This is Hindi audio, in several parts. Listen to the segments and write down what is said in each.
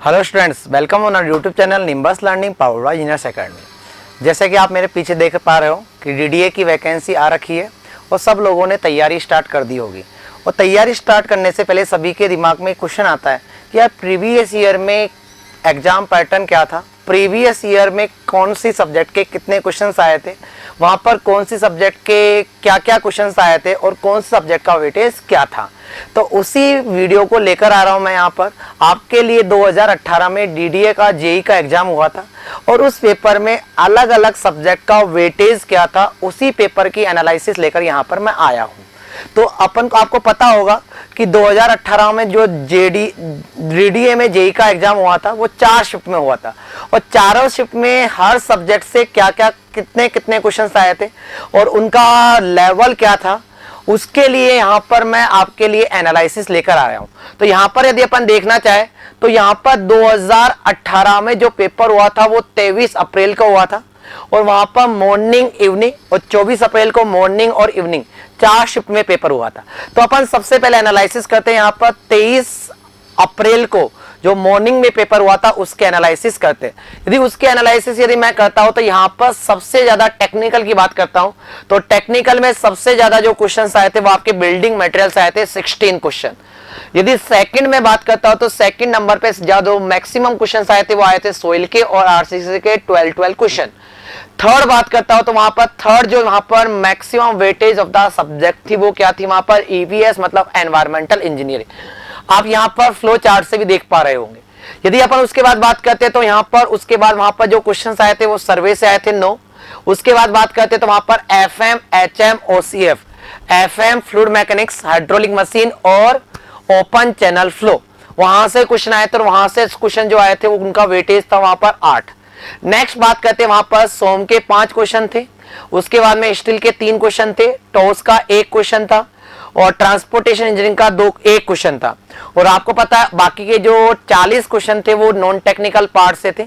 Hello students, welcome on our YouTube channel Nimbus learning powered by engineers academy. जैसे कि आप मेरे पीछे देख पा रहे हो कि डीडीए की वैकेंसी आ रखी है और सब लोगों ने तैयारी स्टार्ट कर दी होगी। और तैयारी स्टार्ट करने से पहले सभी के दिमाग में क्वेश्चन आता है कि यार प्रीवियस ईयर में एग्जाम पैटर्न क्या था, प्रीवियस ईयर में कौन सी सब्जेक्ट के कितने क्वेश्चंस आए थे, वहाँ पर कौन सी सब्जेक्ट के क्या क्या क्वेश्चंस आए थे और कौन सी सब्जेक्ट का वेटेज क्या था। तो उसी वीडियो को लेकर आ रहा हूँ मैं यहाँ पर आपके लिए। 2018 में डीडीए का जेई का एग्जाम हुआ था और उस पेपर में अलग अलग सब्जेक्ट का वेटेज क्या था, उसी पेपर की एनालिसिस लेकर यहाँ पर मैं आया हूँ। तो अपन को आपको पता होगा कि 2018 में जो डीडीए में जेई का एग्जाम हुआ था वो 4 शिफ्ट में हुआ था और चारों शिफ्ट में हर सब्जेक्ट से क्या क्या कितने कितने क्वेश्चंस आए थे और उनका लेवल क्या था, उसके लिए यहाँ पर मैं आपके लिए एनालिसिस लेकर आया हूँ। तो यहाँ पर यदि अपन देखना चाहे तो यहाँ पर 2018 में जो पेपर हुआ था वो 23 अप्रैल को हुआ था और वहां पर मॉर्निंग इवनिंग और 24 अप्रैल को मॉर्निंग और इवनिंग 4 शिफ्ट में पेपर हुआ था। तो अपन सबसे पहले एनालिसिस करते हैं यहाँ पर 23 अप्रैल को जो मॉर्निंग में पेपर हुआ था उसके एनालिसिस करते हैं। यदि उसके एनालिसिस यदि मैं करता हूं तो यहाँ पर सबसे ज्यादा टेक्निकल की बात करता हूं तो टेक्निकल में सबसे ज्यादा जो क्वेश्चंस आए थे वो आपके बिल्डिंग मटेरियल्स आए थे 16 क्वेश्चन। यदि सेकंड में बात करता हूं तो सेकंड नंबर पे ज्यादा मैक्सिमम क्वेश्चंस आए थे वो आए थे सोइल के और आरसीसी के 12 क्वेश्चन। थर्ड बात करता हूं तो वहां पर थर्ड जो वहां पर maximum weightage of the subject थी वो क्या थी, वहां पर ईवीएस मतलब एनवायरमेंटल इंजीनियरिंग। आप यहां पर फ्लो चार्ट से भी देख पा रहे होंगे। यदि अपन उसके बाद बात करते हैं तो यहां पर उसके बाद वहां पर जो क्वेश्चंस आए थे वो सर्वे से आए थे 9। उसके बाद बात करते हैं तो वहां पर FM, HM, OCF, FM fluid mechanics, hydraulic machine और ओपन चैनल फ्लो, वहां से क्वेश्चन आए थे और वहां से क्वेश्चन जो आए थे वो उनका वेटेज था वहां पर 8। नेक्स्ट बात करते हैं वहां पर सोम के 5 क्वेश्चन थे, उसके बाद में स्टील के 3 क्वेश्चन थे, टॉस का 1 क्वेश्चन था और ट्रांसपोर्टेशन इंजीनियरिंग का 1 क्वेश्चन था। और आपको पता है बाकी के जो 40 क्वेश्चन थे वो नॉन टेक्निकल पार्ट से थे।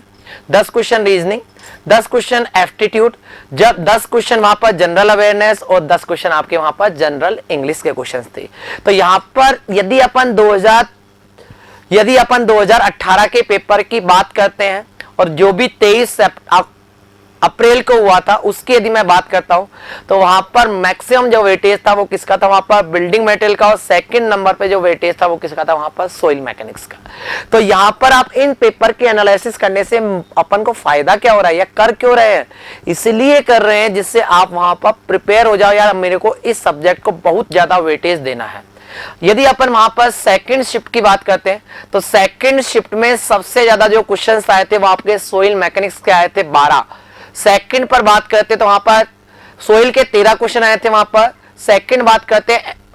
10 क्वेश्चन रीजनिंग, 10 क्वेश्चन एप्टीट्यूड, जब 10 क्वेश्चन वहां पर जनरल अवेयरनेस और 10 क्वेश्चन आपके वहां पर जनरल इंग्लिश के क्वेश्चन थे। तो यहां पर यदि अपन 2018 के पेपर की बात करते हैं और जो भी 23 अप्रैल को हुआ था उसकी यदि मैं बात करता हूं तो वहां पर मैक्सिमम जो वेटेज था वो किसका था, वहां पर बिल्डिंग मटेरियल का, और सेकंड नंबर पे जो वेटेज था वो किसका था, वहां पर सोइल मैकेनिक्स का। तो यहां पर आप इन पेपर के एनालिसिस करने से अपन को फायदा क्या हो रहा है या कर क्यों रहे हैं, इसलिए कर रहे हैं जिससे आप वहां पर प्रिपेयर हो जाओ, यार मेरे को इस सब्जेक्ट को बहुत ज्यादा वेटेज देना है। यदि अपन वहां पर सेकंड शिफ्ट की बात करते हैं तो सेकंड शिफ्ट में सबसे ज्यादा जो क्वेश्चंस आए थे वो आपके सोइल मैकेनिक्स के आए थे 12। सेकंड पर बात करते तो वहां पर सोइल के 13 क्वेश्चन आए थे। वहां पर सेकंड बात करते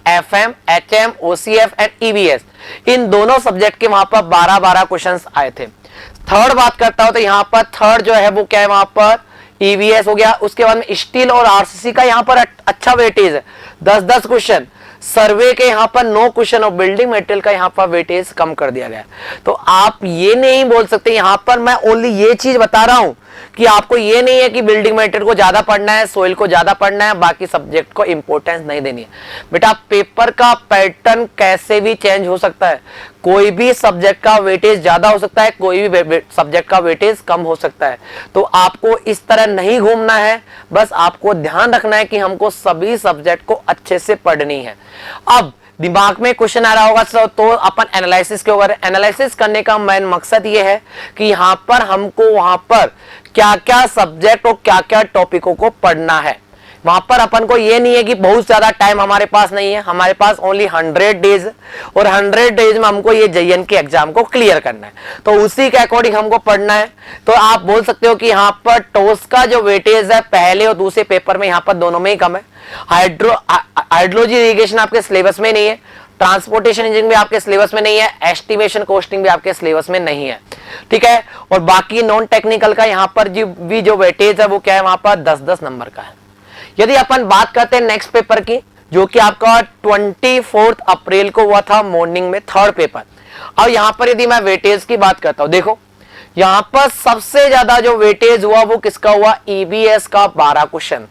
FM, HM, OCF and EVS, इन दोनों सब्जेक्ट के वहां पर 12-12 क्वेश्चंस आए थे। थर्ड बात करता हूं तो यहां पर थर्ड जो है वो क्या है, वहां पर ईवीएस हो गया। उसके बाद में स्टील और आरसीसी का यहां पर अच्छा वेटेज है, 10-10 क्वेश्चन। सर्वे के यहां पर 9 क्वेश्चन और बिल्डिंग मटेरियल का यहां पर वेटेज कम कर दिया गया। तो आप ये नहीं बोल सकते, यहां पर मैं ओनली ये चीज बता रहा हूं कि आपको ये नहीं है कि बिल्डिंग मटेरियल को ज्यादा पढ़ना है, सोइल को ज्यादा पढ़ना है, बाकी सब्जेक्ट को इंपॉर्टेंस नहीं देनी है। बेटा पेपर का पैटर्न कैसे भी चेंज हो सकता है, कोई भी सब्जेक्ट का वेटेज ज्यादा हो सकता है, कोई भी सब्जेक्ट का वेटेज कम हो सकता है। तो आपको इस तरह नहीं घूमना है, बस आपको ध्यान रखना है कि हमको सभी सब्जेक्ट को अच्छे से पढ़नी है। अब दिमाग में क्वेश्चन आ रहा होगा तो अपन एनालिसिस के ऊपर, एनालिसिस करने का मेन मकसद ये है कि यहाँ पर हमको वहां पर क्या क्या सब्जेक्ट और क्या क्या टॉपिकों को पढ़ना है। वहां पर अपन को ये नहीं है कि बहुत ज्यादा टाइम हमारे पास नहीं है, हमारे पास ओनली 100 डेज और 100 डेज में हमको ये जेईएन के एग्जाम को क्लियर करना है, तो उसी के अकॉर्डिंग हमको पढ़ना है। तो आप बोल सकते हो कि यहाँ पर टॉस का जो वेटेज है पहले और दूसरे पेपर में यहाँ पर दोनों में ही कम है। हाइड्रोलॉजी इरिगेशन आपके सिलेबस में नहीं है, ट्रांसपोर्टेशन इंजीनियरिंग भी आपके सिलेबस में नहीं है, एस्टिमेशन कोस्टिंग भी आपके सिलेबस में नहीं है, ठीक है। और बाकी नॉन टेक्निकल का यहाँ पर भी जो वेटेज है वो क्या है, वहां पर 10-10 नंबर का है। यदि अपन बात करते हैं नेक्स्ट पेपर की जो कि आपका 24 अप्रैल को हुआ था मॉर्निंग में, थर्ड पेपर। अब यहां पर यदि मैं वेटेज की बात करता हूं, देखो यहां पर सबसे ज्यादा जो वेटेज हुआ वो किसका हुआ, ईबीएस का 12 क्वेश्चन।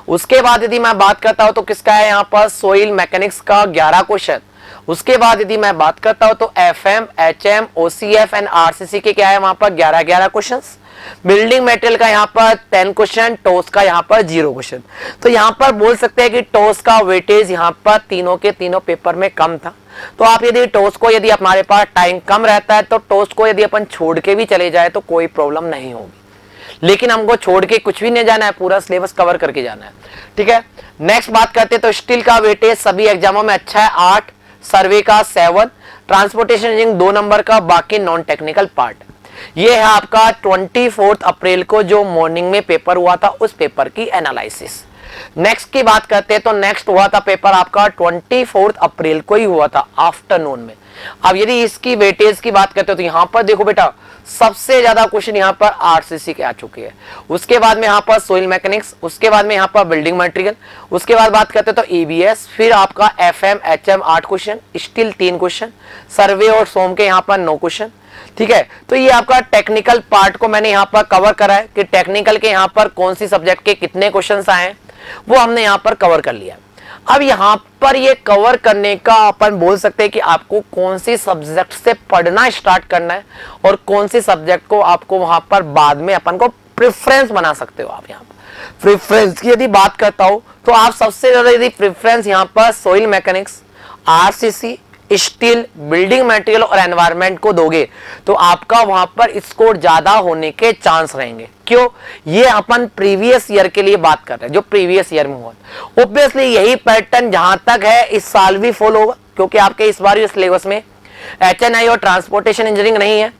उसके बाद यदि मैं बात करता हूं तो किसका है, यहां पर सोइल मैकेनिक्स का 11 क्वेश्चन। उसके बाद यदि मैं बात करता हूं तो FM, HM, OCF and RCC के क्या है वहां पर 11 क्वेश्चंस। बिल्डिंग मटेरियल का यहाँ पर 10 क्वेश्चन, टोस का यहाँ पर 0 क्वेश्चन। तो यहाँ पर बोल सकते हैं कि टोस का वेटेज यहाँ पर तीनों के तीनों पेपर में कम था। तो आप यदि टोस को, यदि हमारे पास टाइम कम रहता है तो टोस को यदि अपन छोड़ के भी चले जाए तो कोई प्रॉब्लम नहीं होगी, लेकिन हमको छोड़ के कुछ भी नहीं जाना है, पूरा सिलेबस कवर करके जाना है। ठीक है, नेक्स्ट बात करते हैं तो स्टील का वेटेज सभी एग्जामों में अच्छा है 8, सर्वे का 7, ट्रांसपोर्टेशन इंजीनियरिंग 2 नंबर का, बाकी नॉन टेक्निकल पार्ट। ये है आपका 24 अप्रैल को जो मॉर्निंग में पेपर हुआ था, उस पेपर की एनालिसिस। नेक्स्ट की बात करते हैं तो नेक्स्ट हुआ था पेपर आपका 24 अप्रैल को ही हुआ था आफ्टरनून में। अब यदि इसकी वेटेज की बात करते हो तो यहाँ पर देखो बेटा, सबसे ज्यादा क्वेश्चन यहाँ पर RCC के आ चुके हैं। उसके बाद में यहाँ पर सोइल मैकेनिक्स, उसके बाद में यहाँ पर बिल्डिंग मटेरियल, उसके बाद बात करते हैं तो EBS, फिर आपका FM, HM 8 क्वेश्चन, स्टील 3 क्वेश्चन, सर्वे और सोम के यहाँ पर 9 क्वेश्चन। ठीक है, तो ये आपका टेक्निकल पार्ट को मैंने यहाँ पर कवर करा है कि टेक्निकल के यहाँ पर कौन सी सब्जेक्ट के कितने क्वेश्चंस आए हैं, वो हमने यहाँ पर कवर कर लिया। अब यहाँ पर ये कवर करने का अपन बोल सकते हैं कि आपको कौन सी सब्जेक्ट से पढ़ना स्टार्ट करना है और कौन सी सब्जेक्ट को आपको वहां पर बाद में अपन को प्रेफरेंस बना सकते हो। आप यहाँ पर प्रेफरेंस की यदि बात करता हूं तो आप सबसे ज्यादा यदि प्रेफरेंस यहाँ पर soil mechanics, RCC, steel, building material और एनवायरनमेंट को दोगे तो आपका वहां पर स्कोर ज्यादा होने के चांस रहेंगे। क्यों? ये अपन प्रीवियस ईयर के लिए बात कर रहे हैं, जो प्रीवियस ईयर में हुआ। ऑब्वियसली यही पैटर्न जहां तक है इस साल भी फॉलो होगा, क्योंकि आपके इस बार सिलेबस में HNI और ट्रांसपोर्टेशन इंजीनियरिंग नहीं है,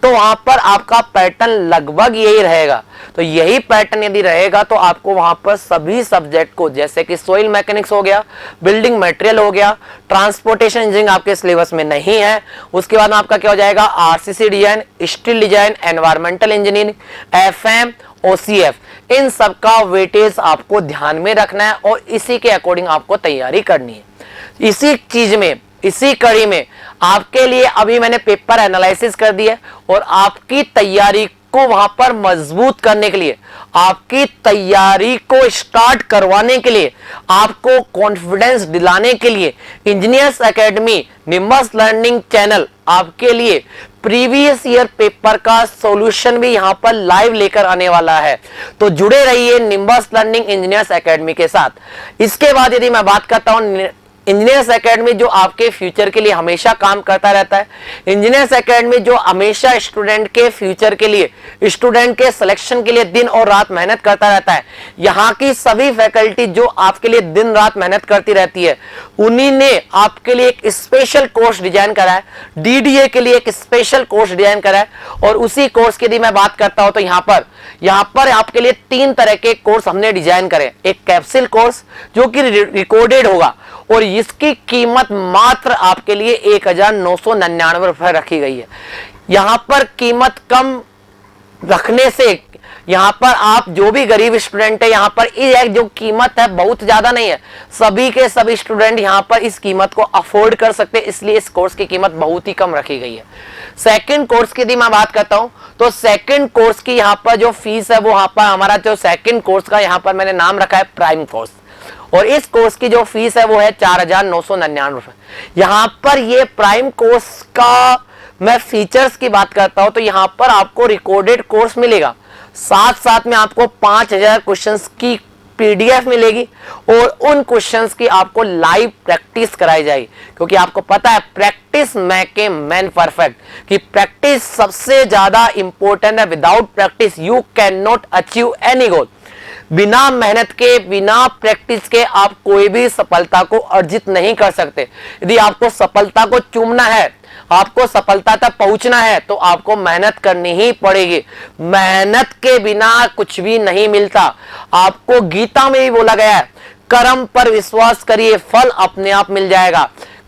तो वहां पर आपका पैटर्न लगभग यही रहेगा। तो यही पैटर्न यदि रहेगा तो आपको वहां पर सभी सब्जेक्ट को, जैसे कि सोइल मैकेनिक्स हो गया, बिल्डिंग मटेरियल हो गया, ट्रांसपोर्टेशन इंजीनियरिंग आपके सिलेबस में नहीं है, उसके बाद में आपका क्या हो जाएगा RCC design, steel design, environmental engineering, FM, OCF, इन सब का वेटेज आपको ध्यान में रखना है और इसी के अकॉर्डिंग आपको तैयारी करनी है। इसी चीज में, इसी कड़ी में आपके लिए अभी मैंने पेपर एनालिसिस कर दिया और आपकी तैयारी को वहां पर मजबूत करने के लिए, आपकी तैयारी को स्टार्ट करवाने के लिए, आपको कॉन्फिडेंस दिलाने के लिए engineers academy nimbus learning channel आपके लिए प्रीवियस ईयर पेपर का सॉल्यूशन भी यहां पर लाइव लेकर आने वाला है। तो जुड़े रहिए निम्बस लर्निंग इंजीनियर्स एकेडमी के साथ। इसके बाद यदि मैं बात करता हूं इंजीनियर्स एकेडमी, जो आपके फ्यूचर के लिए हमेशा काम करता रहता है, इंजीनियर्स एकेडमी जो हमेशा स्टूडेंट के फ्यूचर के लिए, स्टूडेंट के सिलेक्शन के लिए दिन और रात मेहनत करता रहता है। यहाँ की सभी फैकल्टी जो आपके लिए दिन रात मेहनत करती रहती है, उन्हीं ने आपके लिए एक स्पेशल कोर्स डिजाइन करा है, DDA के लिए एक स्पेशल कोर्स डिजाइन करा है। और उसी कोर्स की यदि मैं बात करता हूं तो यहाँ पर आपके लिए 3 तरह के कोर्स हमने डिजाइन करे। एक कैप्सूल कोर्स जो कि रिकॉर्डेड होगा और इसकी कीमत मात्र आपके लिए 1999 रुपए रखी गई है। यहां पर कीमत कम रखने से यहां पर आप जो भी गरीब स्टूडेंट है, यहां पर ये जो कीमत है बहुत ज्यादा नहीं है, सभी के सभी स्टूडेंट यहां पर इस कीमत को अफोर्ड कर सकते हैं, इसलिए इस कोर्स की कीमत बहुत ही कम रखी गई है। सेकंड कोर्स की यदि मैं बात करता हूं तो सेकंड कोर्स की यहां पर जो फीस है वो यहां पर हमारा जो सेकंड कोर्स का यहां पर मैंने नाम रखा है प्राइम कोर्स, और इस कोर्स की जो फीस है वो है 4999 रुपए। यहां पर ये प्राइम कोर्स का मैं फीचर्स की बात करता हूं तो यहां पर आपको रिकॉर्डेड कोर्स मिलेगा, साथ साथ में आपको 5000 क्वेश्चंस की PDF मिलेगी और उन क्वेश्चंस की आपको लाइव प्रैक्टिस कराई जाएगी, क्योंकि आपको पता है practice make a man perfect, कि प्रैक्टिस सबसे ज्यादा इंपॉर्टेंट है। Without practice you can not achieve any गोल। बिना मेहनत के, बिना प्रैक्टिस के आप कोई भी सफलता को अर्जित नहीं कर सकते। यदि आपको सफलता को चूमना है, आपको सफलता तक पहुंचना है, तो आपको मेहनत करनी ही पड़ेगी। मेहनत के बिना कुछ भी नहीं मिलता। आपको गीता में भी बोला गया है, कर्म पर विश्वास करिए, फल अपने आप मिल जाएगा।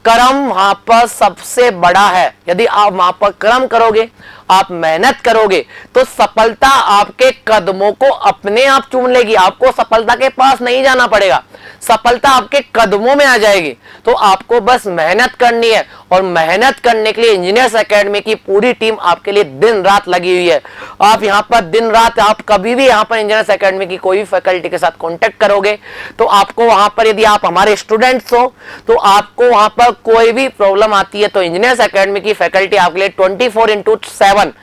कर्म वहां पर सबसे बड़ा है। यदि आप वहां पर कर्म करोगे, आप मेहनत करोगे तो सफलता आपके कदमों को अपने आप चूम लेगी। आपको सफलता के पास नहीं जाना पड़ेगा, सफलता आपके कदमों में आ जाएगी। तो आपको बस मेहनत करनी है, और मेहनत करने के लिए इंजीनियर्स एकेडमी की पूरी टीम आपके लिए दिन रात लगी हुई है। आप यहाँ पर दिन रात, आप कभी भी यहाँ पर इंजीनियर्स एकेडमी की कोई फैकल्टी के साथ कांटेक्ट करोगे तो आपको वहां पर, यदि आप हमारे स्टूडेंट्स हो तो आपको वहां पर कोई भी प्रॉब्लम आती है तो इंजीनियर्स एकेडमी की फैकल्टी आपके लिए 24/7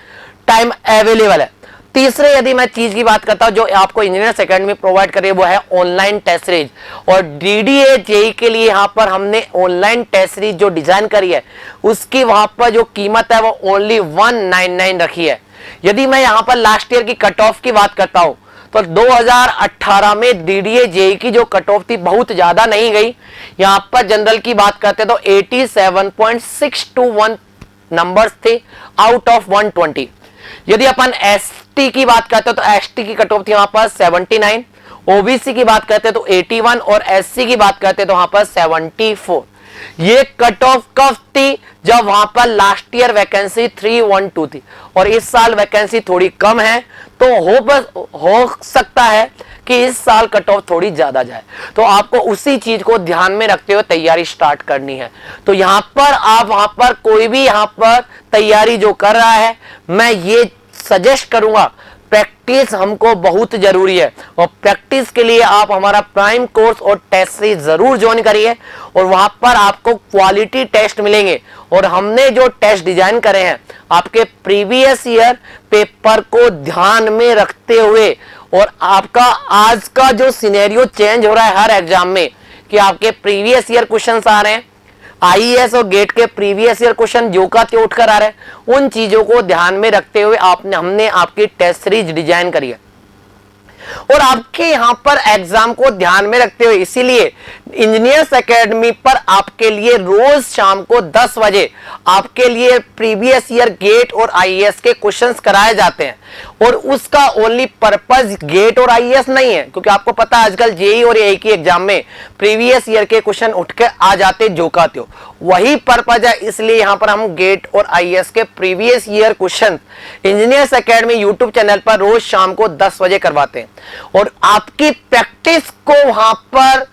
टाइम अवेलेबल है। तीसरे यदि मैं चीज की बात करता हूं जो आपको इंजीनियर्स एकेडमी प्रोवाइड करे, वो है ऑनलाइन टेस्ट सीरीज। और डीडीए जेई के लिए यहां पर हमने ऑनलाइन टेस्ट सीरीज जो डिजाइन करी है उसकी वहां पर जो कीमत है वो ओनली 199 रखी है। यदि मैं यहां पर लास्ट ईयर की कट ऑफ की बात करता हूं तो 2018 में डीडीए जेई की जो कट ऑफ थी बहुत ज्यादा नहीं गई। यहां पर जनरल की बात करते तो 87.621 नंबर्स थे आउट ऑफ 120। यदि अपन एसटी की बात करते तो एसटी की कट ऑफ थी वहां पर 79, ओबीसी की बात करते तो 81 और एससी की बात करते तो वहां पर 74। ये कट ऑफ कब थी? जब वहां पर लास्ट ईयर वैकेंसी 312 थी, और इस साल वैकेंसी थोड़ी कम है, तो हो सकता है कि इस साल कट ऑफ थोड़ी ज्यादा जाए। तो आपको उसी चीज को ध्यान में रखते हुए तैयारी स्टार्ट करनी है। तो यहां पर आप वहां पर कोई भी यहां पर तैयारी जो कर रहा है, मैं ये सजेस्ट करूंगा, प्रैक्टिस हमको बहुत जरूरी है, और प्रैक्टिस के लिए आप हमारा प्राइम कोर्स और टेस्ट सीरीज जरूर ज्वाइन करिए। और वहां पर आपको क्वालिटी टेस्ट मिलेंगे, और हमने जो टेस्ट डिजाइन करे हैं आपके प्रीवियस ईयर पेपर को ध्यान में रखते हुए, और आपका आज का जो सिनेरियो चेंज हो रहा है हर एग्जाम में कि आपके प्रीवियस ईयर क्वेश्चंस आ रहे हैं, आईएएस और गेट के प्रीवियस ईयर क्वेश्चन जो का त्यों उठकर आ रहे हैं, उन चीजों को ध्यान में रखते हुए हमने आपकी टेस्ट सीरीज डिजाइन करी है। और आपके यहां पर एग्जाम को ध्यान में रखते हुए इसीलिए इंजीनियर्स एकेडमी पर आपके लिए रोज शाम को 10 बजे आपके लिए प्रीवियस ईयर गेट और आईएएस के क्वेश्चंस कराए जाते हैं। और उसका ओनली पर्पस गेट और आईएएस नहीं है, क्योंकि आपको पता है आजकल जेई और एई की एग्जाम में प्रीवियस ईयर के क्वेश्चन उठ के आ जाते जो का त्यों, वही पर्पज है। इसलिए यहां पर हम गेट और आईएएस के previous year question engineers academy YouTube channel पर रोज शाम को 10 बजे करवाते हैं। और आपकी प्रैक्टिस को वहां पर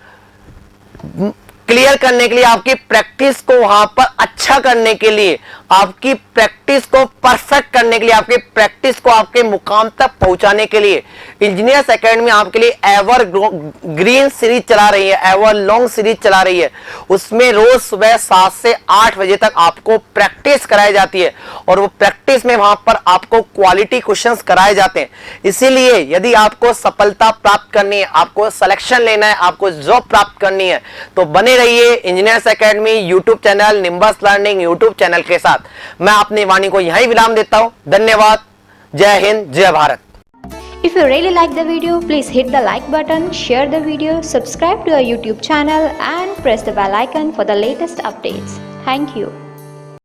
क्लियर करने के लिए, आपकी प्रैक्टिस को वहां पर अच्छा करने के लिए, आपकी प्रैक्टिस को परफेक्ट करने के लिए, आपकी प्रैक्टिस को आपके मुकाम तक पहुंचाने के लिए इंजीनियर्स एकेडमी आपके लिए एवर ग्रीन सीरीज चला रही है, एवर लॉन्ग सीरीज चला रही है। उसमें रोज सुबह 7 से 8 बजे तक आपको प्रैक्टिस कराई जाती है, और वो प्रैक्टिस में वहां पर आपको क्वालिटी क्वेश्चंस कराए जाते हैं। इसीलिए यदि आपको सफलता प्राप्त करनी है, आपको सिलेक्शन लेना है, आपको जॉब प्राप्त करनी है, तो बने रहिए engineers academy YouTube channel, Nimbus learning YouTube channel के साथ। मैं अपनी वाणी को यहीं विराम देता हूं। धन्यवाद। जय हिंद, जय Bharat. If you really like the video, please hit the like button, share the video, subscribe to our YouTube channel and press the bell icon for the latest updates. Thank you.